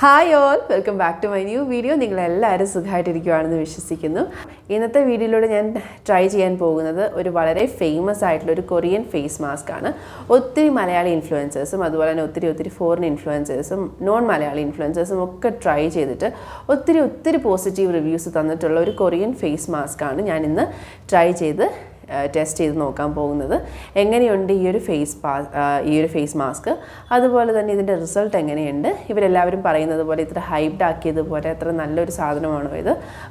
Hi all, welcome back to my new video. നിങ്ങളെല്ലാവരും സുഖമായിട്ടിരിക്കുകയാണെന്ന് വിശ്വസിക്കുന്നു. ഇന്നത്തെ വീഡിയോയിലൂടെ ഞാൻ ട്രൈ ചെയ്യാൻ പോകുന്നത് ഒരു വളരെ ഫേമസ് ആയിട്ടുള്ള ഒരു കൊറിയൻ ഫേസ് മാസ്ക് ആണ്. ഒത്തിരി മലയാളി ഇൻഫ്ലുവൻസേഴ്സും അതുപോലെ തന്നെ ഒത്തിരി ഫോറിൻ ഇൻഫ്ലുവൻസേഴ്സും നോൺ മലയാളി ഇൻഫ്ലുവൻസേഴ്സും ഒക്കെ ട്രൈ ചെയ്തിട്ട് ഒത്തിരി പോസിറ്റീവ് റിവ്യൂസ് തന്നിട്ടുള്ള ഒരു കൊറിയൻ ഫേസ് മാസ്ക് ആണ് ഞാൻ ഇന്ന് ട്രൈ ചെയ്ത് ടെസ്റ്റ് ചെയ്ത് നോക്കാൻ പോകുന്നത്. എങ്ങനെയുണ്ട് ഈ ഒരു ഫേസ് മാസ്ക്, അതുപോലെ തന്നെ ഇതിൻ്റെ റിസൾട്ട് എങ്ങനെയുണ്ട്, ഇവരെല്ലാവരും പറയുന്നത് പോലെ ഇത്ര ഹൈപ്ഡ് ആക്കിയതുപോലെ അത്ര നല്ലൊരു സാധനമാണോ ഇത്,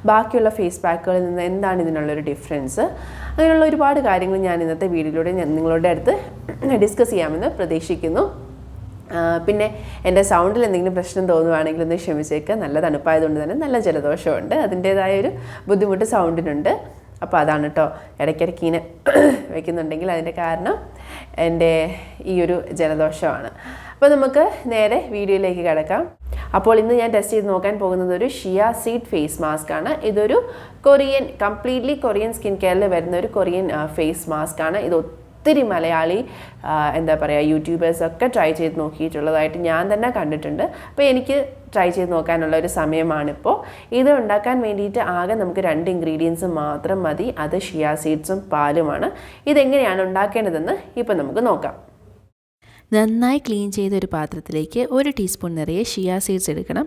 ബാക്കിയുള്ള ഫേസ് പാക്കുകളിൽ നിന്ന് എന്താണ് ഇതിനുള്ളൊരു ഡിഫറൻസ്, അങ്ങനെയുള്ള ഒരുപാട് കാര്യങ്ങൾ ഞാൻ ഇന്നത്തെ വീഡിയോയിലൂടെ നിങ്ങളുടെ അടുത്ത് ഡിസ്കസ് ചെയ്യാമെന്ന് പ്രതീക്ഷിക്കുന്നു. പിന്നെ എൻ്റെ സൗണ്ടിൽ എന്തെങ്കിലും പ്രശ്നം തോന്നുവാണെങ്കിൽ ഒന്ന് ക്ഷമിച്ചേക്കുക. നല്ല തണുപ്പായതുകൊണ്ട് തന്നെ നല്ല ജലദോഷമുണ്ട്, അതിൻ്റേതായൊരു ബുദ്ധിമുട്ട് സൗണ്ടിനുണ്ട്. അപ്പോൾ അതാണ് കേട്ടോ, ഇടയ്ക്കിടയ്ക്ക് ഇങ്ങനെ വയ്ക്കുന്നുണ്ടെങ്കിൽ അതിൻ്റെ കാരണം എൻ്റെ ഈ ഒരു ജലദോഷമാണ്. അപ്പോൾ നമുക്ക് നേരെ വീഡിയോയിലേക്ക് കിടക്കാം. അപ്പോൾ ഇന്ന് ഞാൻ ടെസ്റ്റ് ചെയ്ത് നോക്കാൻ പോകുന്നത് ഒരു ഷിയ സീഡ് ഫേസ് മാസ്ക് ആണ്. ഇതൊരു കംപ്ലീറ്റ്ലി കൊറിയൻ സ്കിൻ കെയറിൽ വരുന്ന ഒരു കൊറിയൻ ഫേസ് മാസ്ക് ആണ്. ഇത് ഒത്തിരി മലയാളി യൂട്യൂബേഴ്സൊക്കെ ട്രൈ ചെയ്ത് നോക്കിയിട്ടുള്ളതായിട്ട് ഞാൻ തന്നെ കണ്ടിട്ടുണ്ട്. അപ്പോൾ എനിക്ക് ട്രൈ ചെയ്ത് നോക്കാനുള്ള ഒരു സമയമാണിപ്പോൾ. ഇത് ഉണ്ടാക്കാൻ വേണ്ടിയിട്ട് ആകെ നമുക്ക് 2 ഇൻഗ്രീഡിയൻസ് മാത്രം മതി. അത് ഷിയ സീഡ്സും പാലുമാണ്. ഇതെങ്ങനെയാണ് ഉണ്ടാക്കേണ്ടതെന്ന് ഇപ്പോൾ നമുക്ക് നോക്കാം. നന്നായി ക്ലീൻ ചെയ്ത ഒരു പാത്രത്തിലേക്ക് 1 ടീസ്പൂൺ നിറയെ ഷിയ സീഡ്സ് എടുക്കണം.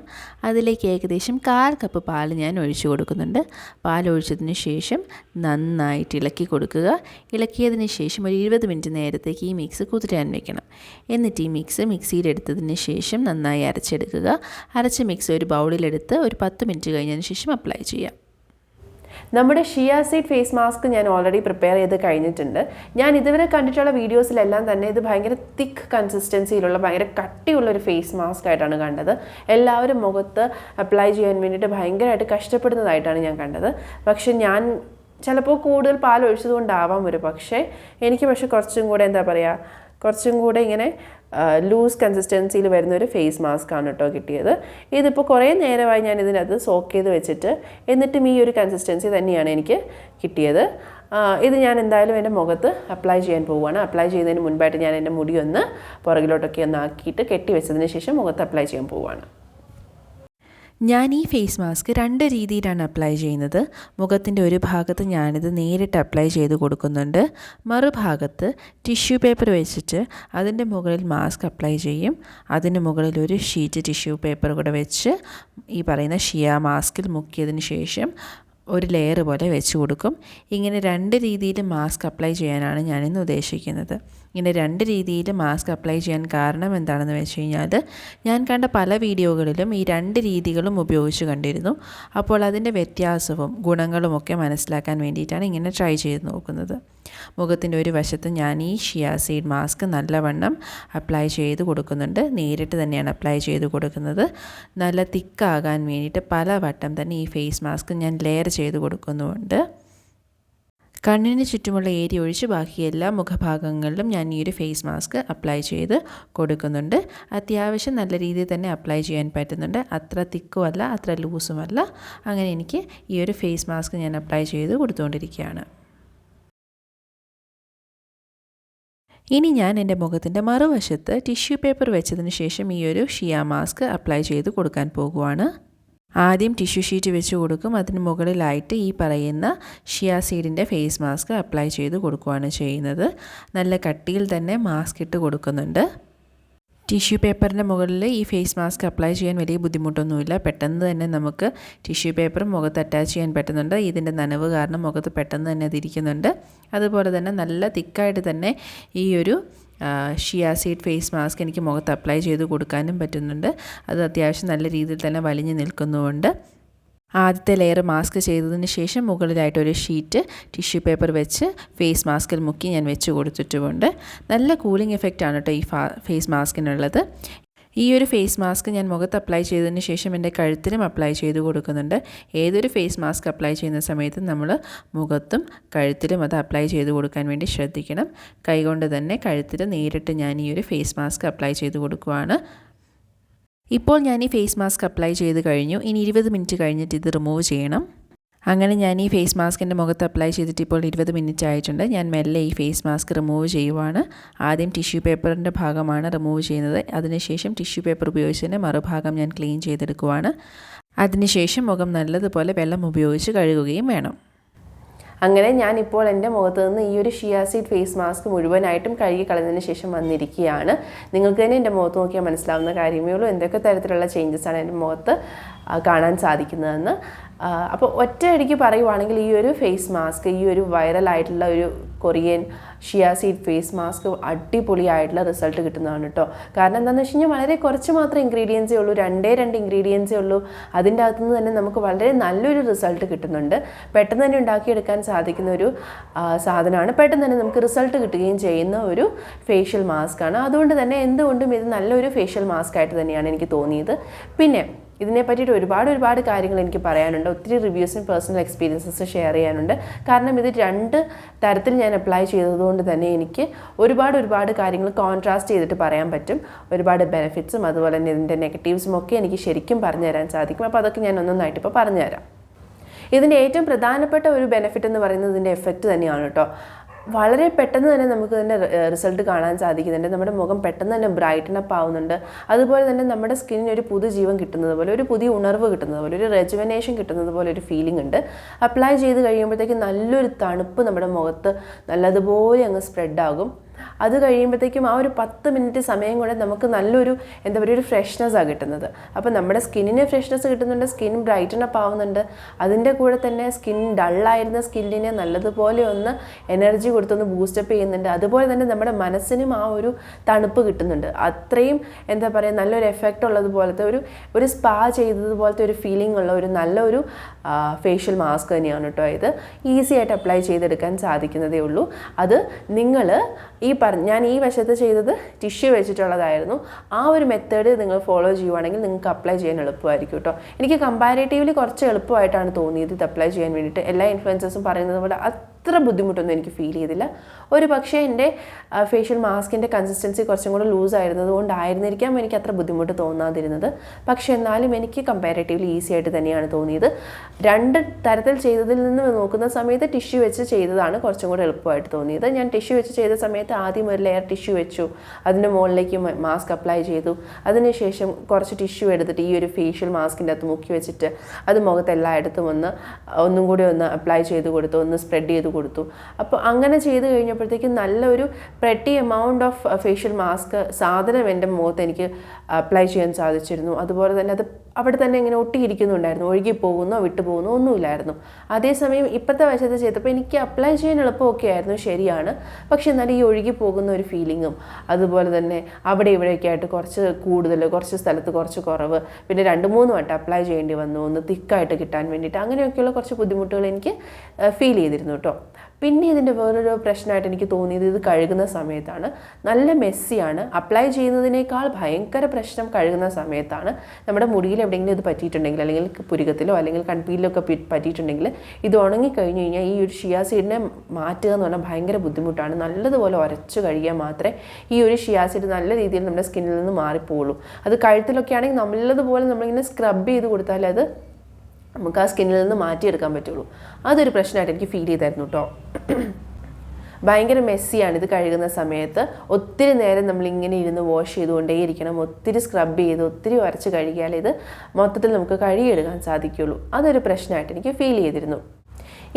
അതിലേക്ക് ഏകദേശം 1/4 കപ്പ് പാൽ ഞാൻ ഒഴിച്ചു കൊടുക്കുന്നുണ്ട്. പാൽ ഒഴിച്ചതിന് ശേഷം നന്നായിട്ട് ഇളക്കി കൊടുക്കുക. ഇളക്കിയതിന് ശേഷം ഒരു 20 മിനിറ്റ് നേരത്തേക്ക് ഈ മിക്സ് കുതിരാൻ വെക്കണം. എന്നിട്ട് ഈ മിക്സിയിലെടുത്തതിന് ശേഷം നന്നായി അരച്ചെടുക്കുക. അരച്ച മിക്സ് ഒരു ബൗളിലെടുത്ത് ഒരു 10 മിനിറ്റ് കഴിഞ്ഞതിന് ശേഷം അപ്ലൈ ചെയ്യാം. നമ്മുടെ ഷിയ സീഡ് ഫേസ് മാസ്ക് ഞാൻ ഓൾറെഡി പ്രിപ്പയർ ചെയ്ത് കഴിഞ്ഞിട്ടുണ്ട്. ഞാൻ ഇതുവരെ കണ്ടിട്ടുള്ള വീഡിയോസിലെല്ലാം തന്നെ ഇത് ഭയങ്കര തിക്ക് കൺസിസ്റ്റൻസിയിലുള്ള ഭയങ്കര കട്ടിയുള്ളൊരു ഫേസ് മാസ്ക് ആയിട്ടാണ് കണ്ടത്. എല്ലാവരും മുഖത്ത് അപ്ലൈ ചെയ്യാൻ വേണ്ടിയിട്ട് ഭയങ്കരമായിട്ട് കഷ്ടപ്പെടുന്നതായിട്ടാണ് ഞാൻ കണ്ടത്. പക്ഷെ ഞാൻ ചിലപ്പോൾ കൂടുതൽ പാൽ ഒഴിച്ചതുകൊണ്ടാവാം എനിക്ക് കുറച്ചും കൂടെ ഇങ്ങനെ ലൂസ് കൺസിസ്റ്റൻസിയിൽ വരുന്നൊരു ഫേസ് മാസ്ക് ആണ് കേട്ടോ കിട്ടിയത്. ഇതിപ്പോൾ കുറേ നേരമായി ഞാൻ ഇതിനകത്ത് സോക്ക് ചെയ്ത് വെച്ചിട്ട് എന്നിട്ടും ഈ ഒരു കൺസിസ്റ്റൻസി തന്നെയാണ് എനിക്ക് കിട്ടിയത്. ഇത് ഞാൻ എന്തായാലും എൻ്റെ മുഖത്ത് അപ്ലൈ ചെയ്യാൻ പോവുകയാണ്. അപ്ലൈ ചെയ്യുന്നതിന് മുൻപായിട്ട് ഞാൻ എൻ്റെ മുടി ഒന്ന് പുറകിലോട്ടൊക്കെ ഒന്ന് ആക്കിയിട്ട് കെട്ടി വെച്ചതിന് ശേഷം മുഖത്ത് അപ്ലൈ ചെയ്യാൻ പോവുകയാണ്. ഞാൻ ഈ ഫേസ് മാസ്ക് 2 രീതിയിലാണ് അപ്ലൈ ചെയ്യുന്നത്. മുഖത്തിൻ്റെ ഒരു ഭാഗത്ത് ഞാനിത് നേരിട്ട് അപ്ലൈ ചെയ്ത് കൊടുക്കുന്നുണ്ട്. മറുഭാഗത്ത് ടിഷ്യൂ പേപ്പർ വെച്ചിട്ട് അതിൻ്റെ മുകളിൽ മാസ്ക് അപ്ലൈ ചെയ്യും. അതിന് മുകളിൽ ഒരു ഷീറ്റ് ടിഷ്യൂ പേപ്പർ കൂടെ വെച്ച് ഈ പറയുന്ന ഷിയ മാസ്കിൽ മുക്കിയതിന് ശേഷം ഒരു ലെയർ പോലെ വെച്ച് കൊടുക്കും. ഇങ്ങനെ 2 രീതിയിൽ മാസ്ക് അപ്ലൈ ചെയ്യാനാണ് ഞാനിന്ന് ഉദ്ദേശിക്കുന്നത്. ഇങ്ങനെ 2 രീതിയിൽ മാസ്ക് അപ്ലൈ ചെയ്യാൻ കാരണം എന്താണെന്ന് വെച്ച് കഴിഞ്ഞാൽ, ഞാൻ കണ്ട പല വീഡിയോകളിലും ഈ 2 രീതികളും ഉപയോഗിച്ച് കണ്ടിരുന്നു. അപ്പോൾ അതിൻ്റെ വ്യത്യാസവും ഗുണങ്ങളുമൊക്കെ മനസ്സിലാക്കാൻ വേണ്ടിയിട്ടാണ് ഇങ്ങനെ ട്രൈ ചെയ്ത് നോക്കുന്നത്. മുഖത്തിൻ്റെ ഒരു വശത്ത് ഞാൻ ഈ ഷിയ സീഡ് മാസ്ക് നല്ലവണ്ണം അപ്ലൈ ചെയ്ത് കൊടുക്കുന്നുണ്ട്. നേരിട്ട് തന്നെയാണ് അപ്ലൈ ചെയ്ത് കൊടുക്കുന്നത്. നല്ല തിക്കാകാൻ വേണ്ടിയിട്ട് പല വട്ടം തന്നെ ഈ ഫേസ് മാസ്ക് ഞാൻ ലെയർ ചെയ്ത് കൊടുക്കുന്നുമുണ്ട്. കണ്ണിന് ചുറ്റുമുള്ള ഏരിയ ഒഴിച്ച് ബാക്കി എല്ലാ മുഖഭാഗങ്ങളിലും ഞാൻ ഈ ഒരു ഫേസ് മാസ്ക് അപ്ലൈ ചെയ്ത് കൊടുക്കുന്നുണ്ട്. അത്യാവശ്യം നല്ല രീതിയിൽ തന്നെ അപ്ലൈ ചെയ്യാൻ പറ്റുന്നുണ്ട്. അത്ര തിക്കുമല്ല, അത്ര ലൂസുമല്ല. അങ്ങനെ എനിക്ക് ഈ ഒരു ഫേസ് മാസ്ക് ഞാൻ അപ്ലൈ ചെയ്ത് കൊടുത്തുകൊണ്ടിരിക്കുകയാണ്. ഇനി ഞാൻ എൻ്റെ മുഖത്തിൻ്റെ മറുവശത്ത് ടിഷ്യൂ പേപ്പർ വെച്ചതിന് ശേഷം ഈ ഒരു ഷിയ മാസ്ക് അപ്ലൈ ചെയ്ത് കൊടുക്കാൻ പോകുവാണ്. ആദ്യം ടിഷ്യൂ ഷീറ്റ് വെച്ച് കൊടുക്കും. അതിന് മുകളിലായിട്ട് ഈ പറയുന്ന ഷിയ സീഡിൻ്റെ ഫേസ് മാസ്ക് അപ്ലൈ ചെയ്ത് കൊടുക്കുകയാണ് ചെയ്യുന്നത്. നല്ല കട്ടിയിൽ തന്നെ മാസ്ക് ഇട്ട് കൊടുക്കുന്നുണ്ട്. ടിഷ്യൂ പേപ്പറിൻ്റെ മുകളിൽ ഈ ഫേസ് മാസ്ക് അപ്ലൈ ചെയ്യാൻ വലിയ ബുദ്ധിമുട്ടൊന്നുമില്ല. പെട്ടെന്ന് തന്നെ നമുക്ക് ടിഷ്യൂ പേപ്പറും മുഖത്ത് അറ്റാച്ച് ചെയ്യാൻ പറ്റുന്നുണ്ട്. ഇതിൻ്റെ നനവ് കാരണം മുഖത്ത് പെട്ടെന്ന് തന്നെ അതിരിക്കുന്നുണ്ട്. അതുപോലെ തന്നെ നല്ല തിക്കായിട്ട് തന്നെ ഈ ഒരു ഷിയ സീഡ് ഫേസ് മാസ്ക് എനിക്ക് മുഖത്ത് അപ്ലൈ ചെയ്ത് കൊടുക്കാനും പറ്റുന്നുണ്ട്. അത് അത്യാവശ്യം നല്ല രീതിയിൽ തന്നെ വലിഞ്ഞു നിൽക്കുന്നുമുണ്ട്. ആദ്യത്തെ ലെയർ മാസ്ക് ചെയ്തതിന് ശേഷം മുകളിലായിട്ട് ഒരു ഷീറ്റ് ടിഷ്യൂ പേപ്പർ വെച്ച് ഫേസ് മാസ്കിൽ മുക്കി ഞാൻ വെച്ച് കൊടുത്തിട്ടുമുണ്ട്. നല്ല കൂളിംഗ് എഫക്റ്റാണ് കേട്ടോ ഈ ഫേസ് മാസ്കിനുള്ളത്. ഈ ഒരു ഫേസ് മാസ്ക് ഞാൻ മുഖത്ത് അപ്ലൈ ചെയ്തതിന് ശേഷം എൻ്റെ കഴുത്തിലും അപ്ലൈ ചെയ്ത് കൊടുക്കുന്നുണ്ട്. ഏതൊരു ഫേസ് മാസ്ക് അപ്ലൈ ചെയ്യുന്ന സമയത്ത് നമ്മൾ മുഖത്തും കഴുത്തിലും അത് അപ്ലൈ ചെയ്ത് കൊടുക്കാൻ വേണ്ടി ശ്രദ്ധിക്കണം. കൈകൊണ്ട് തന്നെ കഴുത്തിൽ നേരിട്ട് ഞാൻ ഈ ഒരു ഫേസ് മാസ്ക് അപ്ലൈ ചെയ്ത് കൊടുക്കുകയാണ്. ഇപ്പോൾ ഞാൻ ഈ ഫേസ് മാസ്ക് അപ്ലൈ ചെയ്ത് കഴിഞ്ഞു. ഇനി 20 മിനിറ്റ് കഴിഞ്ഞിട്ട് ഇത് റിമൂവ് ചെയ്യണം. അങ്ങനെ ഞാൻ ഈ ഫേസ് മാസ്ക് എൻ്റെ മുഖത്ത് അപ്ലൈ ചെയ്തിട്ട് ഇപ്പോൾ 20 മിനിറ്റ് ആയിട്ടുണ്ട്. ഞാൻ മെല്ലെ ഈ ഫേസ് മാസ്ക് റിമൂവ് ചെയ്യുവാണ്. ആദ്യം ടിഷ്യൂ പേപ്പറിൻ്റെ ഭാഗമാണ് റിമൂവ് ചെയ്യുന്നത്. അതിനുശേഷം ടിഷ്യൂ പേപ്പർ ഉപയോഗിച്ച് തന്നെ മറുഭാഗം ഞാൻ ക്ലീൻ ചെയ്തെടുക്കുവാണ്. അതിനുശേഷം മുഖം നല്ലതുപോലെ വെള്ളം ഉപയോഗിച്ച് കഴുകുകയും വേണം. അങ്ങനെ ഞാനിപ്പോൾ എൻ്റെ മുഖത്ത് നിന്ന് ഈ ഒരു ഷിയ സീഡ് ഫേസ് മാസ്ക് മുഴുവനായിട്ടും കഴുകി കളഞ്ഞതിന് ശേഷം വന്നിരിക്കുകയാണ്. നിങ്ങൾക്ക് തന്നെ എൻ്റെ മുഖത്ത് നോക്കിയാൽ മനസ്സിലാവുന്ന കാര്യമേ ഉള്ളൂ എന്തൊക്കെ തരത്തിലുള്ള ചേഞ്ചസാണ് എൻ്റെ മുഖത്ത് കാണാൻ സാധിക്കുന്നതെന്ന്. അപ്പോൾ ഒറ്റയടിക്ക് പറയുവാണെങ്കിൽ ഈ ഒരു ഫേസ് മാസ്ക്, ഈ ഒരു വൈറലായിട്ടുള്ള ഒരു കൊറിയൻ ഷിയ സീഡ് ഫേസ് മാസ്ക് അടിപൊളിയായിട്ടുള്ള റിസൾട്ട് കിട്ടുന്നതാണ് കേട്ടോ. കാരണം എന്താണെന്ന് വെച്ച് കഴിഞ്ഞാൽ വളരെ കുറച്ച് മാത്രം ഇൻഗ്രീഡിയൻസേ ഉള്ളൂ, 2 ഇൻഗ്രീഡിയൻസേ ഉള്ളൂ. അതിൻ്റെ അകത്തുനിന്ന് തന്നെ നമുക്ക് വളരെ നല്ലൊരു റിസൾട്ട് കിട്ടുന്നുണ്ട്. പെട്ടെന്ന് തന്നെ ഉണ്ടാക്കിയെടുക്കാൻ സാധിക്കുന്ന ഒരു സാധനമാണ്. പെട്ടെന്ന് തന്നെ നമുക്ക് റിസൾട്ട് കിട്ടുകയും ചെയ്യുന്ന ഒരു ഫേഷ്യൽ മാസ്കാണ്. അതുകൊണ്ട് തന്നെ എന്തുകൊണ്ടും ഇത് നല്ലൊരു ഫേഷ്യൽ മാസ്ക് ആയിട്ട് തന്നെയാണ് എനിക്ക് തോന്നിയത്. പിന്നെ ഇതിനെ പറ്റിയിട്ട് ഒരുപാട് കാര്യങ്ങൾ എനിക്ക് പറയാനുണ്ട്. ഒത്തിരി റിവ്യൂസും പേഴ്സണൽ എക്സ്പീരിയൻസസ് ഷെയർ ചെയ്യാനുണ്ട്. കാരണം ഇത് 2 തരത്തിൽ ഞാൻ അപ്ലൈ ചെയ്തതുകൊണ്ട് തന്നെ എനിക്ക് ഒരുപാട് കാര്യങ്ങൾ കോൺട്രാസ്റ്റ് ചെയ്തിട്ട് പറയാൻ പറ്റും. ഒരുപാട് ബെനിഫിറ്റ്സും അതുപോലെ തന്നെ ഇതിൻ്റെ നെഗറ്റീവ്സും ഒക്കെ എനിക്ക് ശരിക്കും പറഞ്ഞു തരാൻ സാധിക്കും. അപ്പോൾ അതൊക്കെ ഞാൻ ഒന്നൊന്നായിട്ട് ഇപ്പോൾ പറഞ്ഞുതരാം. ഇതിൻ്റെ ഏറ്റവും പ്രധാനപ്പെട്ട ഒരു ബെനിഫിറ്റ് എന്ന് പറയുന്നത് ഇതിൻ്റെ എഫക്റ്റ് തന്നെയാണ് കേട്ടോ. വളരെ പെട്ടെന്ന് തന്നെ നമുക്ക് ഇതിൻ്റെ റിസൾട്ട് കാണാൻ സാധിക്കുന്നുണ്ട്. നമ്മുടെ മുഖം പെട്ടെന്ന് തന്നെ ബ്രൈറ്റൻ അപ്പ് ആവുന്നുണ്ട്. അതുപോലെ തന്നെ നമ്മുടെ സ്കിന്നിന് ഒരു പുതുജീവൻ കിട്ടുന്നത് പോലെ, ഒരു പുതിയ ഉണർവ് കിട്ടുന്നത് പോലെ, ഒരു റെജുവനേഷൻ കിട്ടുന്നത് പോലെ ഒരു ഫീലിംഗ് ഉണ്ട്. അപ്ലൈ ചെയ്ത് കഴിയുമ്പോഴത്തേക്ക് നല്ലൊരു തണുപ്പ് നമ്മുടെ മുഖത്ത് നല്ലതുപോലെ അങ്ങ് സ്പ്രെഡാകും. അത് കഴിയുമ്പോഴത്തേക്കും ആ ഒരു 10 മിനിറ്റ് സമയം കൊണ്ട് നമുക്ക് നല്ലൊരു എന്താ പറയുക ഒരു ഫ്രഷ്നെസ്സാണ് കിട്ടുന്നത്. അപ്പോൾ നമ്മുടെ സ്കിന്നിന് ഫ്രഷ്നെസ് കിട്ടുന്നുണ്ട്, സ്കിൻ ബ്രൈറ്റൻ അപ്പ് ആവുന്നുണ്ട്. അതിൻ്റെ കൂടെ തന്നെ സ്കിൻ ഡള്ളായിരുന്ന സ്കിന്നിനെ നല്ലതുപോലെ ഒന്ന് എനർജി കൊടുത്തൊന്ന് ബൂസ്റ്റപ്പ് ചെയ്യുന്നുണ്ട്. അതുപോലെ തന്നെ നമ്മുടെ മനസ്സിനും ആ ഒരു തണുപ്പ് കിട്ടുന്നുണ്ട്. അത്രയും എന്താ പറയുക നല്ലൊരു എഫക്റ്റ് ഉള്ളതുപോലത്തെ ഒരു സ്പാ ചെയ്തതുപോലത്തെ ഒരു ഫീലിംഗ് ഉള്ള ഒരു നല്ലൊരു ഫേഷ്യൽ മാസ്ക് തന്നെയാണ് കേട്ടോ. ഇത് ഈസി ആയിട്ട് അപ്ലൈ ചെയ്തെടുക്കാൻ സാധിക്കുന്നതേ ഉള്ളൂ. അത് നിങ്ങൾ ഞാൻ ഈ വശത്ത് ചെയ്തത് ടിഷ്യൂ വെച്ചിട്ടുള്ളതായിരുന്നു. ആ ഒരു മെത്തേഡ് നിങ്ങൾ ഫോളോ ചെയ്യുവാണെങ്കിൽ നിങ്ങൾക്ക് അപ്ലൈ ചെയ്യാൻ എളുപ്പമായിരിക്കും കേട്ടോ. എനിക്ക് കമ്പാരിറ്റീവ്ലി കുറച്ച് എളുപ്പമായിട്ടാണ് തോന്നിയത് ഇത് അപ്ലൈ ചെയ്യാൻ വേണ്ടിയിട്ട്. എല്ലാ ഇൻഫ്ലുവൻസേഴ്സും പറയുന്നത് പോലെ അത്ര ബുദ്ധിമുട്ടൊന്നും എനിക്ക് ഫീൽ ചെയ്തില്ല. ഒരു പക്ഷേ എൻ്റെ ഫേഷ്യൽ മാസ്കിൻ്റെ കൺസിസ്റ്റൻസി കുറച്ചും കൂടെ ലൂസ് ആയിരുന്നത് കൊണ്ടായിരുന്നിരിക്കാം എനിക്ക് അത്ര ബുദ്ധിമുട്ട് തോന്നാതിരുന്നത്. പക്ഷേ എന്നാലും എനിക്ക് കമ്പാരിറ്റീവ്ലി ഈസി ആയിട്ട് തന്നെയാണ് തോന്നിയത്. 2 തരത്തിൽ ചെയ്തതിൽ നിന്ന് നോക്കുന്ന സമയത്ത് ടിഷ്യൂ വെച്ച് ചെയ്തതാണ് കുറച്ചും കൂടെ എളുപ്പമായിട്ട് തോന്നിയത്. ഞാൻ ടിഷ്യൂ വെച്ച് ചെയ്ത സമയത്ത് ആദ്യം ഒരു ലെയർ ടിഷ്യൂ വെച്ചു, അതിൻ്റെ മുകളിലേക്ക് മാസ്ക് അപ്ലൈ ചെയ്തു. അതിനുശേഷം കുറച്ച് ടിഷ്യൂ എടുത്തിട്ട് ഈ ഒരു ഫേഷ്യൽ മാസ്കിൻ്റെ അകത്ത് മുക്കി വെച്ചിട്ട് അത് മുഖത്ത് എല്ലായിടത്തും ഒന്നും കൂടി ഒന്ന് അപ്ലൈ ചെയ്ത് കൊടുത്തു, ഒന്ന് സ്പ്രെഡ് ചെയ്ത് കൊടുത്തു. അപ്പോൾ അങ്ങനെ ചെയ്ത് കഴിഞ്ഞപ്പോഴത്തേക്കും നല്ലൊരു pretty amount of facial mask സാധനം എൻ്റെ മുഖത്ത് എനിക്ക് അപ്ലൈ ചെയ്യാൻ സാധിച്ചിരുന്നു. അതുപോലെ തന്നെ അത് അവിടെ തന്നെ ഇങ്ങനെ ഒട്ടിയിരിക്കുന്നുണ്ടായിരുന്നു, ഒഴുകി പോകുന്നോ വിട്ടു പോകുന്നോ ഒന്നുമില്ലായിരുന്നു. അതേസമയം ഇപ്പോഴത്തെ വശത്ത് ചെയ്തപ്പോൾ എനിക്ക് അപ്ലൈ ചെയ്യാൻ എളുപ്പമൊക്കെ ആയിരുന്നു, ശരിയാണ്. പക്ഷെ എന്നാലും ഈ ഒഴുകി പോകുന്ന ഒരു ഫീലിങ്ങും അതുപോലെ തന്നെ അവിടെ ഇവിടെയൊക്കെ ആയിട്ട് കുറച്ച് കൂടുതൽ, കുറച്ച് സ്ഥലത്ത് കുറച്ച് കുറവ്, പിന്നെ 2-3 വട്ടം അപ്ലൈ ചെയ്യേണ്ടി വന്നു ഒന്ന് തിക്കായിട്ട് കിട്ടാൻ വേണ്ടിയിട്ട്. അങ്ങനെയൊക്കെയുള്ള കുറച്ച് ബുദ്ധിമുട്ടുകൾ എനിക്ക് ഫീൽ ചെയ്തിരുന്നു കേട്ടോ. പിന്നെ ഇതിൻ്റെ വേറൊരു പ്രശ്നമായിട്ട് എനിക്ക് തോന്നിയത് ഇത് കഴുകുന്ന സമയത്താണ്. നല്ല മെസ്സിയാണ്. അപ്ലൈ ചെയ്യുന്നതിനേക്കാൾ ഭയങ്കര പ്രശ്നം കഴുകുന്ന സമയത്താണ്. നമ്മുടെ മുടിയിൽ എവിടെയെങ്കിലും ഇത് പറ്റിയിട്ടുണ്ടെങ്കിൽ, അല്ലെങ്കിൽ പുരികത്തിലോ അല്ലെങ്കിൽ കൺപീലിലോ ഒക്കെ പറ്റിയിട്ടുണ്ടെങ്കിൽ ഇത് ഉണങ്ങിക്കഴിഞ്ഞ് കഴിഞ്ഞാൽ ഈ ഒരു ഷിയ സീഡിനെ മാറ്റുക എന്ന് പറഞ്ഞാൽ ഭയങ്കര ബുദ്ധിമുട്ടാണ്. നല്ലതുപോലെ ഉരച്ച് കഴുകിയാൽ മാത്രമേ ഈ ഒരു ഷിയ സീഡ് നല്ല രീതിയിൽ നമ്മുടെ സ്കിന്നിൽ നിന്ന് മാറിപ്പോവുള്ളൂ. അത് കഴുത്തിലൊക്കെ ആണെങ്കിൽ നല്ലതുപോലെ നമ്മളിങ്ങനെ സ്ക്രബ് ചെയ്ത് കൊടുത്താൽ അത് നമുക്ക് ആ സ്കിന്നിൽ നിന്ന് മാറ്റിയെടുക്കാൻ പറ്റുള്ളൂ. അതൊരു പ്രശ്നമായിട്ട് എനിക്ക് ഫീൽ ചെയ്തായിരുന്നു കേട്ടോ. ഭയങ്കര മെസ്സിയാണ് ഇത് കഴുകുന്ന സമയത്ത്. ഒത്തിരി നേരം നമ്മളിങ്ങനെ ഇരുന്ന് വാഷ് ചെയ്തുകൊണ്ടേയിരിക്കണം. ഒത്തിരി സ്ക്രബ് ചെയ്ത് ഒത്തിരി ഉരച്ച് കഴുകിയാൽ ഇത് മൊത്തത്തിൽ നമുക്ക് കഴുകിയെടുക്കാൻ സാധിക്കുള്ളൂ. അതൊരു പ്രശ്നമായിട്ട് എനിക്ക് ഫീൽ ചെയ്തിരുന്നു.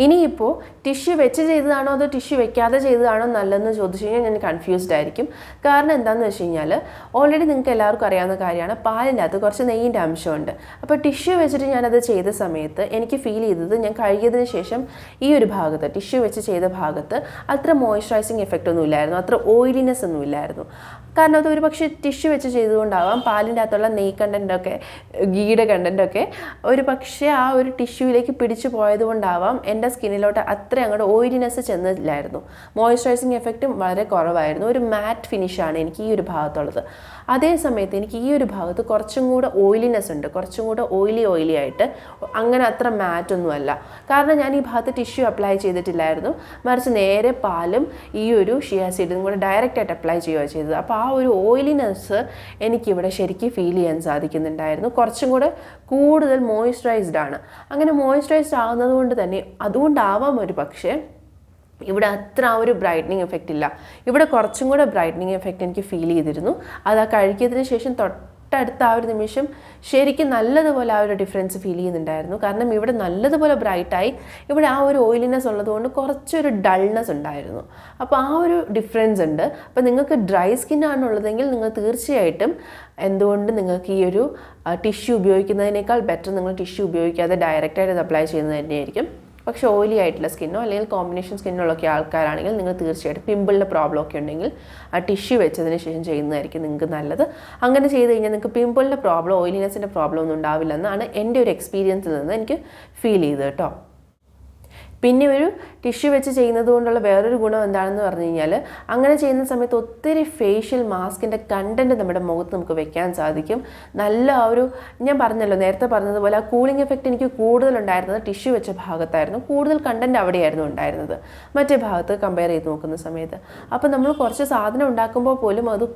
ഇനിയിപ്പോൾ ടിഷ്യൂ വെച്ച് ചെയ്തതാണോ അതോ ടിഷ്യൂ വെക്കാതെ ചെയ്തതാണോ നല്ലതെന്ന് ചോദിച്ചു കഴിഞ്ഞാൽ ഞാൻ കൺഫ്യൂസ്ഡ് ആയിരിക്കും. കാരണം എന്താണെന്ന് വെച്ച് കഴിഞ്ഞാൽ ഓൾറെഡി നിങ്ങൾക്ക് എല്ലാവർക്കും അറിയാവുന്ന കാര്യമാണ്, പാലിൻ്റെ അകത്ത് കുറച്ച് നെയ്യിൻ്റെ അംശമുണ്ട്. അപ്പോൾ ടിഷ്യൂ വെച്ചിട്ട് ഞാനത് ചെയ്ത സമയത്ത് എനിക്ക് ഫീൽ ചെയ്തത് ഞാൻ കഴുകിയതിന് ശേഷം ഈ ഒരു ഭാഗത്ത് ടിഷ്യൂ വെച്ച് ചെയ്ത ഭാഗത്ത് അത്ര മോയ്സ്ചറൈസിങ് എഫക്റ്റ് ഒന്നും ഇല്ലായിരുന്നു, അത്ര ഓയിലിനെസ് ഒന്നും ഇല്ലായിരുന്നു. കാരണം അത് ഒരു പക്ഷേ ടിഷ്യൂ വെച്ച് ചെയ്തുകൊണ്ടാവാം പാലിൻ്റെ അകത്തുള്ള നെയ് കണ്ടൻറ്റൊക്കെ ഗീയുടെ കണ്ടൻറ്റൊക്കെ ഒരു പക്ഷേ ആ ഒരു ടിഷ്യൂവിലേക്ക് പിടിച്ചു പോയതുകൊണ്ടാവാം എൻ്റെ സ്കിന്നിലോട്ട് അത്ര അങ്ങോട്ട് ഓയിലിനെസ് ചെന്നില്ലായിരുന്നു. മോയ്സ്ചറൈസിങ് എഫക്റ്റും വളരെ കുറവായിരുന്നു. ഒരു മാറ്റ് ഫിനിഷാണ് എനിക്ക് ഈ ഒരു ഭാഗത്തുള്ളത്. അതേ സമയത്ത് എനിക്ക് ഈ ഒരു ഭാഗത്ത് കുറച്ചും കൂടെ ഓയിലിനെസ് ഉണ്ട്, കുറച്ചും കൂടെ ഓയിലി ആയിട്ട്, അങ്ങനെ അത്ര മാറ്റൊന്നുമല്ല. കാരണം ഞാൻ ഈ ഭാഗത്ത് ടിഷ്യൂ അപ്ലൈ ചെയ്തിട്ടില്ലായിരുന്നു, മറിച്ച് നേരെ പാലും ഈ ഒരു ഷിയാ സീഡും കൂടെ ഡയറക്റ്റായിട്ട് അപ്ലൈ ചെയ്യുകയാണ് ചെയ്തത്. അപ്പോൾ ആ ഒരു ഓയിലിനെസ് എനിക്കിവിടെ ശരിക്കും ഫീൽ ചെയ്യാൻ സാധിക്കുന്നുണ്ടായിരുന്നു. കുറച്ചും കൂടെ കൂടുതൽ മോയ്സ്ചറൈസ്ഡ് ആണ്. അങ്ങനെ മോയ്സ്ചറൈസ്ഡ് ആകുന്നത് കൊണ്ട് തന്നെ അതുകൊണ്ടാവാം ഒരു പക്ഷേ ഇവിടെ അത്ര ആ ഒരു ബ്രൈറ്റനിങ് എഫക്റ്റ് ഇല്ല. ഇവിടെ കുറച്ചും കൂടെ ബ്രൈറ്റനിങ് എഫക്റ്റ് എനിക്ക് ഫീൽ ചെയ്തിരുന്നു. അത് ആ കഴിക്കുന്നതിന് ശേഷം തൊട്ടടുത്ത ആ ഒരു നിമിഷം ശരിക്കും നല്ലതുപോലെ ആ ഒരു ഡിഫറൻസ് ഫീൽ ചെയ്യുന്നുണ്ടായിരുന്നു. കാരണം ഇവിടെ നല്ലതുപോലെ ബ്രൈറ്റായി, ഇവിടെ ആ ഒരു ഓയിലിനെസ് ഉള്ളതുകൊണ്ട് കുറച്ചൊരു ഡൾനെസ് ഉണ്ടായിരുന്നു. അപ്പോൾ ആ ഒരു ഡിഫറൻസ് ഉണ്ട്. അപ്പോൾ നിങ്ങൾക്ക് ഡ്രൈ സ്കിന്നാണുള്ളതെങ്കിൽ നിങ്ങൾ തീർച്ചയായിട്ടും എന്തുകൊണ്ട് നിങ്ങൾക്ക് ഈ ഒരു ടിഷ്യൂ ഉപയോഗിക്കുന്നതിനേക്കാൾ ബെറ്റർ നിങ്ങൾ ടിഷ്യൂ ഉപയോഗിക്കാതെ ഡയറക്റ്റായിട്ട് ഇത് അപ്ലൈ ചെയ്യുന്നത് തന്നെയായിരിക്കും. പക്ഷേ ഓയിലി ആയിട്ടുള്ള സ്കിന്നോ അല്ലെങ്കിൽ കോമ്പിനേഷൻ സ്കിന്നുള്ളൊക്കെ ആൾക്കാരാണെങ്കിൽ നിങ്ങൾ തീർച്ചയായിട്ടും പിമ്പിളിൻ്റെ പ്രോബ്ലം ഒക്കെ ഉണ്ടെങ്കിൽ ആ ടിഷ്യൂ വെച്ചതിന് ശേഷം ചെയ്യുന്നതായിരിക്കും നിങ്ങൾക്ക് നല്ലത്. അങ്ങനെ ചെയ്ത് കഴിഞ്ഞാൽ നിങ്ങൾക്ക് പിമ്പിളിൻ്റെ പ്രോബ്ലം, ഓയിലിനെസ്സിൻ്റെ പ്രോബ്ലം ഒന്നും ഉണ്ടാവില്ലെന്നാണ് എൻ്റെ ഒരു എക്സ്പീരിയൻസിൽ നിന്ന് എനിക്ക് ഫീൽ ചെയ്തത് കേട്ടോ. പിന്നെ ഒരു ടിഷ്യൂ വെച്ച് ചെയ്യുന്നത് കൊണ്ടുള്ള വേറൊരു ഗുണം എന്താണെന്ന് പറഞ്ഞു കഴിഞ്ഞാൽ, അങ്ങനെ ചെയ്യുന്ന സമയത്ത് ഒത്തിരി ഫേഷ്യൽ മാസ്കിൻ്റെ കണ്ടൻറ്റ് നമ്മുടെ മുഖത്ത് നമുക്ക് വെക്കാൻ സാധിക്കും. നല്ല ആ ഒരു, ഞാൻ പറഞ്ഞല്ലോ നേരത്തെ പറഞ്ഞതുപോലെ, ആ കൂളിംഗ് എഫക്റ്റ് എനിക്ക് കൂടുതലുണ്ടായിരുന്നത് ടിഷ്യൂ വെച്ച ഭാഗത്തായിരുന്നു. കൂടുതൽ കണ്ടൻറ്റ് അവിടെയായിരുന്നു ഉണ്ടായിരുന്നത് മറ്റേ ഭാഗത്ത് കമ്പയർ ചെയ്ത് നോക്കുന്ന സമയത്ത്. അപ്പോൾ നമ്മൾ കുറച്ച് സാധനം ഉണ്ടാക്കുമ്പോൾ പോലും അത്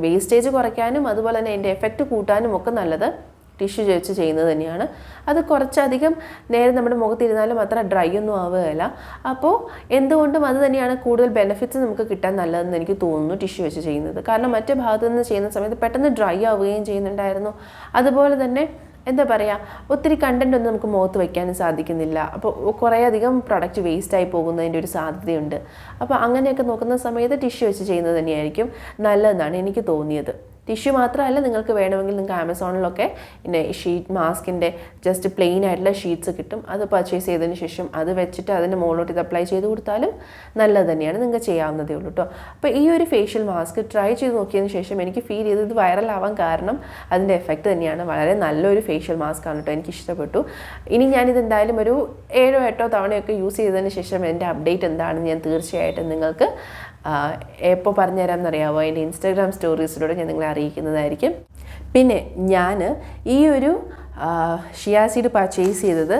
വേസ്റ്റേജ് കുറയ്ക്കാനും അതുപോലെ തന്നെ അതിൻ്റെ എഫക്റ്റ് കൂട്ടാനും ഒക്കെ നല്ലത് ടിഷ്യൂ വെച്ച് ചെയ്യുന്നത് തന്നെയാണ്. അത് കുറച്ചധികം നേരം നമ്മുടെ മുഖത്തിരുന്നാലും അത്ര ഡ്രൈ ഒന്നും ആവുകയില്ല. അപ്പോൾ എന്തുകൊണ്ടും അത് തന്നെയാണ് കൂടുതൽ ബെനിഫിറ്റ്സ് നമുക്ക് കിട്ടാൻ നല്ലതെന്ന് എനിക്ക് തോന്നുന്നു ടിഷ്യൂ വെച്ച് ചെയ്യുന്നത്. കാരണം മറ്റേ ഭാഗത്തു നിന്ന് ചെയ്യുന്ന സമയത്ത് പെട്ടെന്ന് ഡ്രൈ ആവുകയും ചെയ്യുന്നുണ്ടായിരുന്നു. അതുപോലെ തന്നെ എന്താ പറയുക, ഒത്തിരി കണ്ടൻറ്റ് ഒന്നും നമുക്ക് മുഖത്ത് വയ്ക്കാനും സാധിക്കുന്നില്ല. അപ്പോൾ കുറേയധികം പ്രൊഡക്റ്റ് വേസ്റ്റായി പോകുന്നതിൻ്റെ ഒരു സാധ്യതയുണ്ട്. അപ്പോൾ അങ്ങനെയൊക്കെ നോക്കുന്ന സമയത്ത് ടിഷ്യൂ വെച്ച് ചെയ്യുന്നത് തന്നെയായിരിക്കും നല്ലതെന്നാണ് എനിക്ക് തോന്നിയത്. ടിഷ്യൂ മാത്രമല്ല, നിങ്ങൾക്ക് വേണമെങ്കിൽ നിങ്ങൾക്ക് ആമസോണിലൊക്കെ പിന്നെ ഷീറ്റ് മാസ്കിൻ്റെ ജസ്റ്റ് പ്ലെയിൻ ആയിട്ടുള്ള ഷീറ്റ്സ് കിട്ടും. അത് പർച്ചേസ് ചെയ്തതിന് ശേഷം അത് വെച്ചിട്ട് അതിൻ്റെ മുകളിലോട്ട് ഇത് അപ്ലൈ ചെയ്ത് കൊടുത്താലും നല്ലത് തന്നെയാണ്, നിങ്ങൾക്ക് ചെയ്യാവുന്നതേ ഉള്ളൂ കേട്ടോ. അപ്പോൾ ഈ ഒരു ഫേഷ്യൽ മാസ്ക് ട്രൈ ചെയ്ത് നോക്കിയതിന് ശേഷം എനിക്ക് ഫീൽ ചെയ്തത് ഇത് വൈറലാവാൻ കാരണം അതിൻ്റെ എഫക്റ്റ് തന്നെയാണ്. വളരെ നല്ലൊരു ഫേഷ്യൽ മാസ്ക് ആണ് കേട്ടോ, എനിക്ക് ഇഷ്ടപ്പെട്ടു. ഇനി ഞാനിത് എന്തായാലും ഒരു 7-8 തവണയൊക്കെ യൂസ് ചെയ്തതിന് ശേഷം എൻ്റെ അപ്ഡേറ്റ് എന്താണെന്ന് ഞാൻ തീർച്ചയായിട്ടും നിങ്ങൾക്ക് എപ്പോൾ പറഞ്ഞുതരാമെന്നറിയാമോ, അതിൻ്റെ ഇൻസ്റ്റാഗ്രാം സ്റ്റോറീസിലൂടെ ഞാൻ നിങ്ങളെ അറിയിക്കുന്നതായിരിക്കും. പിന്നെ ഞാൻ ഈ ഒരു ഷിയാ സീഡ് പർച്ചേസ് ചെയ്തത്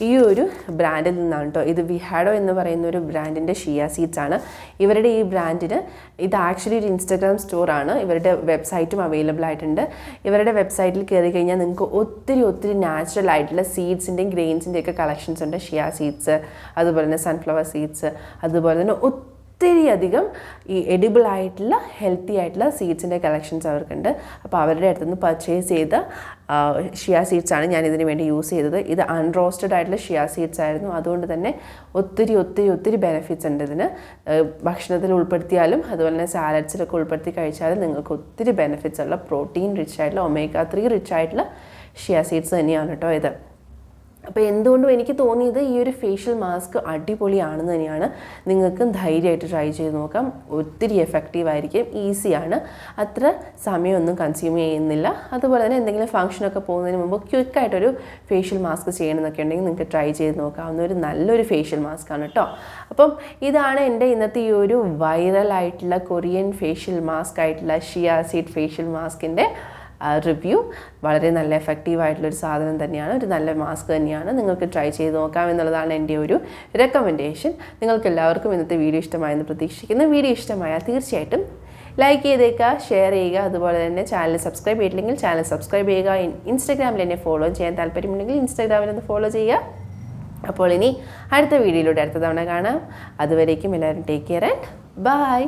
ഈ ഒരു ബ്രാൻഡിൽ നിന്നാണ് കേട്ടോ. ഇത് വിഹാഡോ എന്ന് പറയുന്ന ഒരു ബ്രാൻഡിൻ്റെ ഷിയാ സീഡ്സ് ആണ്. ഇവരുടെ ഈ ബ്രാൻഡിന് ഇത് ആക്ച്വലി ഒരു ഇൻസ്റ്റാഗ്രാം സ്റ്റോറാണ്. ഇവരുടെ വെബ്സൈറ്റും അവൈലബിൾ ആയിട്ടുണ്ട്. ഇവരുടെ വെബ്സൈറ്റിൽ കയറി കഴിഞ്ഞാൽ നിങ്ങൾക്ക് ഒത്തിരി നാച്ചുറൽ ആയിട്ടുള്ള സീഡ്സിൻ്റെയും ഗ്രെയിൻസിൻ്റെയും ഒക്കെ കളക്ഷൻസ് ഉണ്ട്. ഷിയാ സീഡ്സ്, അതുപോലെ തന്നെ സൺഫ്ലവർ സീഡ്സ്, അതുപോലെ തന്നെ ഒത്തിരി അധികം ഈ എഡിബിൾ ആയിട്ടുള്ള ഹെൽത്തി ആയിട്ടുള്ള സീഡ്സിൻ്റെ കളക്ഷൻസ് അവർക്കുണ്ട്. അപ്പോൾ അവരുടെ അടുത്ത് നിന്ന് പർച്ചേസ് ചെയ്ത ഷിയാ സീഡ്സ് ആണ് ഞാൻ ഇതിന് വേണ്ടി യൂസ് ചെയ്തത്. ഇത് അൺറോസ്റ്റഡ് ആയിട്ടുള്ള ഷിയാ സീഡ്സ് ആയിരുന്നു. അതുകൊണ്ട് തന്നെ ഒത്തിരി ബെനിഫിറ്റ്സ് ഉണ്ട് ഇതിന്. ഭക്ഷണത്തിൽ ഉൾപ്പെടുത്തിയാലും അതുപോലെ തന്നെ സാലഡ്സിലൊക്കെ ഉൾപ്പെടുത്തി കഴിച്ചാലും നിങ്ങൾക്ക് ഒത്തിരി ബെനിഫിറ്റ്സ് ഉള്ള പ്രോട്ടീൻ റിച്ച് ആയിട്ടുള്ള omega-3 റിച്ച് ആയിട്ടുള്ള ഷിയാ സീഡ്സ് തന്നെയാണ് കേട്ടോ ഇത്. അപ്പോൾ എന്തുകൊണ്ടും എനിക്ക് തോന്നിയത് ഈ ഒരു ഫേഷ്യൽ മാസ്ക് അടിപൊളിയാണെന്ന് തന്നെയാണ്. നിങ്ങൾക്കും ധൈര്യമായിട്ട് ട്രൈ ചെയ്ത് നോക്കാം. ഒത്തിരി എഫക്റ്റീവായിരിക്കും, ഈസിയാണ്, അത്ര സമയമൊന്നും കൺസ്യൂം ചെയ്യുന്നില്ല. അതുപോലെ തന്നെ എന്തെങ്കിലും ഫംഗ്ഷനൊക്കെ പോകുന്നതിന് മുമ്പ് ക്വിക്കായിട്ടൊരു ഫേഷ്യൽ മാസ്ക് ചെയ്യണമെന്നൊക്കെ ഉണ്ടെങ്കിൽ നിങ്ങൾക്ക് ട്രൈ ചെയ്ത് നോക്കാവുന്ന ഒരു നല്ലൊരു ഫേഷ്യൽ മാസ്ക് ആണ് കേട്ടോ. അപ്പം ഇതാണ് എൻ്റെ ഇന്നത്തെ ഈ ഒരു വൈറലായിട്ടുള്ള കൊറിയൻ ഫേഷ്യൽ മാസ്ക് ആയിട്ടുള്ള ഷിയാ സീഡ് ഫേഷ്യൽ മാസ്കിൻ്റെ റിവ്യൂ. വളരെ നല്ല എഫക്റ്റീവായിട്ടുള്ളൊരു സാധനം തന്നെയാണ്, ഒരു നല്ല മാസ്ക് തന്നെയാണ്. നിങ്ങൾക്ക് ട്രൈ ചെയ്ത് നോക്കാം എന്നുള്ളതാണ് എൻ്റെ ഒരു റെക്കമെൻഡേഷൻ. നിങ്ങൾക്ക് എല്ലാവർക്കും ഇന്നത്തെ വീഡിയോ ഇഷ്ടമായെന്ന് പ്രതീക്ഷിക്കുന്നു. വീഡിയോ ഇഷ്ടമായാൽ തീർച്ചയായിട്ടും ലൈക്ക് ചെയ്തേക്കുക, ഷെയർ ചെയ്യുക. അതുപോലെ തന്നെ ചാനൽ സബ്സ്ക്രൈബ് ചെയ്തില്ലെങ്കിൽ ചാനൽ സബ്സ്ക്രൈബ് ചെയ്യുക. ഇൻസ്റ്റാഗ്രാമിൽ എന്നെ ഫോളോ ചെയ്യാൻ താല്പര്യമുണ്ടെങ്കിൽ ഇൻസ്റ്റാഗ്രാമിൽ ഒന്ന് ഫോളോ ചെയ്യുക. അപ്പോൾ ഇനി അടുത്ത വീഡിയോയിലൂടെ അടുത്ത തവണ കാണാം. അതുവരേക്കും എല്ലാവരും ടേക്ക് കെയർ ആൻഡ് ബൈ.